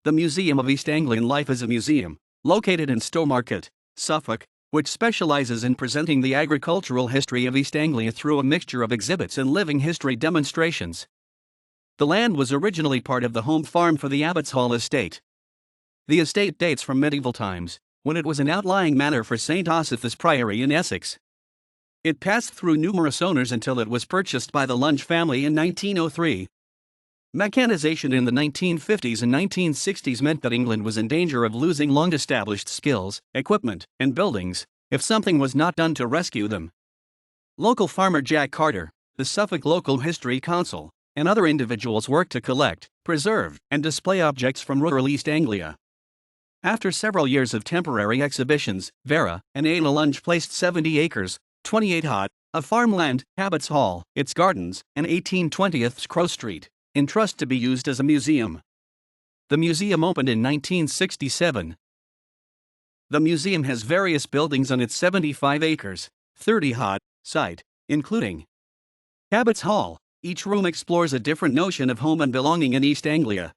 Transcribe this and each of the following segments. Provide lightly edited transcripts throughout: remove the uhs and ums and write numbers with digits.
The Museum of East Anglian Life is a museum, located in Stowmarket, Suffolk, which specialises in presenting the agricultural history of East Anglia through a mixture of exhibits and living history demonstrations. The land was originally part of the home farm for the Abbot's Hall estate. The estate dates from medieval times, when it was an outlying manor for St. Osyth's Priory in Essex. It passed through numerous owners until it was purchased by the Lunge family in 1903. Mechanization in the 1950s and 1960s meant that England was in danger of losing long-established skills, equipment, and buildings, if something was not done to rescue them. Local farmer Jack Carter, the Suffolk Local History Council, and other individuals worked to collect, preserve, and display objects from rural East Anglia. After several years of temporary exhibitions, Vera and Ada Lunge placed 70 acres, 28 hod, of farmland, Abbot's Hall, its gardens, and 1820's Crow Street, in trust to be used as a museum. The museum opened in 1967. The museum has various buildings on its 75 acres, 30 hod, site, including Abbot's Hall. Each room explores a different notion of home and belonging in East Anglia.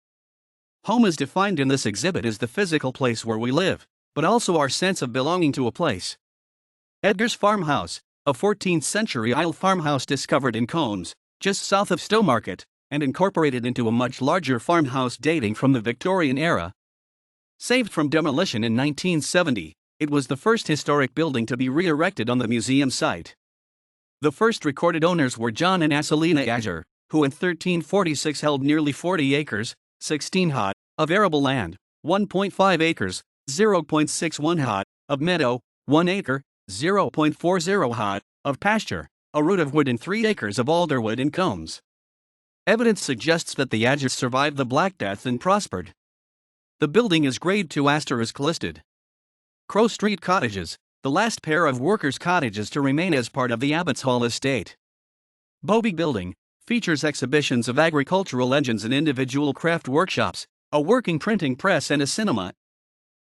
Home is defined in this exhibit as the physical place where we live, but also our sense of belonging to a place. Edgar's Farmhouse, a 14th century Isle farmhouse discovered in Combs, just south of Stowmarket, and incorporated into a much larger farmhouse dating from the Victorian era. Saved from demolition in 1970, it was the first historic building to be re-erected on the museum site. The first recorded owners were John and Acelina Azure, who in 1346 held nearly 40 acres, 16 hod, of arable land, 1.5 acres, 0.61 hod, of meadow, 1 acre, 0.40 hod, of pasture, a root of wood and 3 acres of alderwood in Combs. Evidence suggests that the Azures survived the Black Death and prospered. The building is Grade 2 * listed. Crow Street Cottages, the last pair of workers' cottages to remain as part of the Abbot's Hall estate. Bobby Building features exhibitions of agricultural engines and individual craft workshops, a working printing press and a cinema.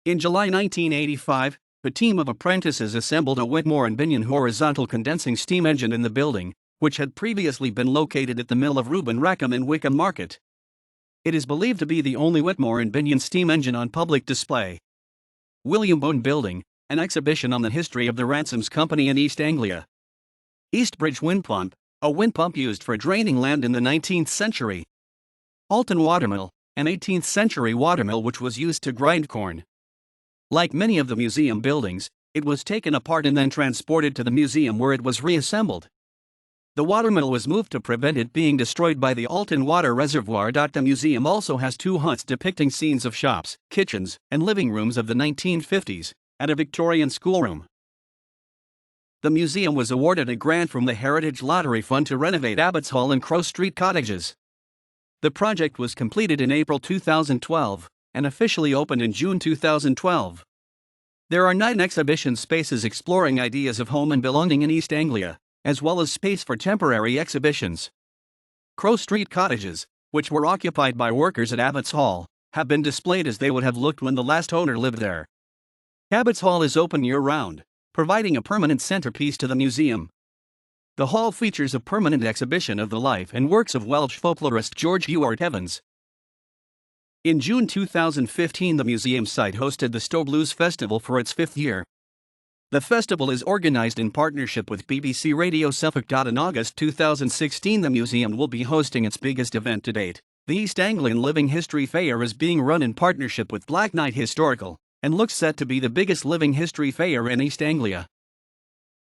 In July 1985, a team of apprentices assembled a Whitmore and Binion horizontal condensing steam engine in the building, which had previously been located at the mill of Reuben Rackham in Wickham Market. It is believed to be the only Whitmore and Binion steam engine on public display. William Bone Building, an exhibition on the history of the Ransoms Company in East Anglia. Eastbridge Wind Pump, a wind pump used for draining land in the 19th century. Alton Watermill, an 18th century watermill which was used to grind corn. Like many of the museum buildings, it was taken apart and then transported to the museum where it was reassembled. The watermill was moved to prevent it being destroyed by the Alton Water Reservoir. The museum also has 2 huts depicting scenes of shops, kitchens, and living rooms of the 1950s, and a Victorian schoolroom. The museum was awarded a grant from the Heritage Lottery Fund to renovate Abbot's Hall and Crow Street Cottages. The project was completed in April 2012, and officially opened in June 2012. There are 9 exhibition spaces exploring ideas of home and belonging in East Anglia, as well as space for temporary exhibitions. Crow Street Cottages, which were occupied by workers at Abbot's Hall, have been displayed as they would have looked when the last owner lived there. Abbot's Hall is open year-round, providing a permanent centerpiece to the museum. The hall features a permanent exhibition of the life and works of Welsh folklorist George Ewart Evans. In June 2015, the museum site hosted the Stow Blues Festival for its 5th year. The festival is organized in partnership with BBC Radio Suffolk. In August 2016, the museum will be hosting its biggest event to date. The East Anglian Living History Fair is being run in partnership with Black Knight Historical, and looks set to be the biggest living history fair in East Anglia.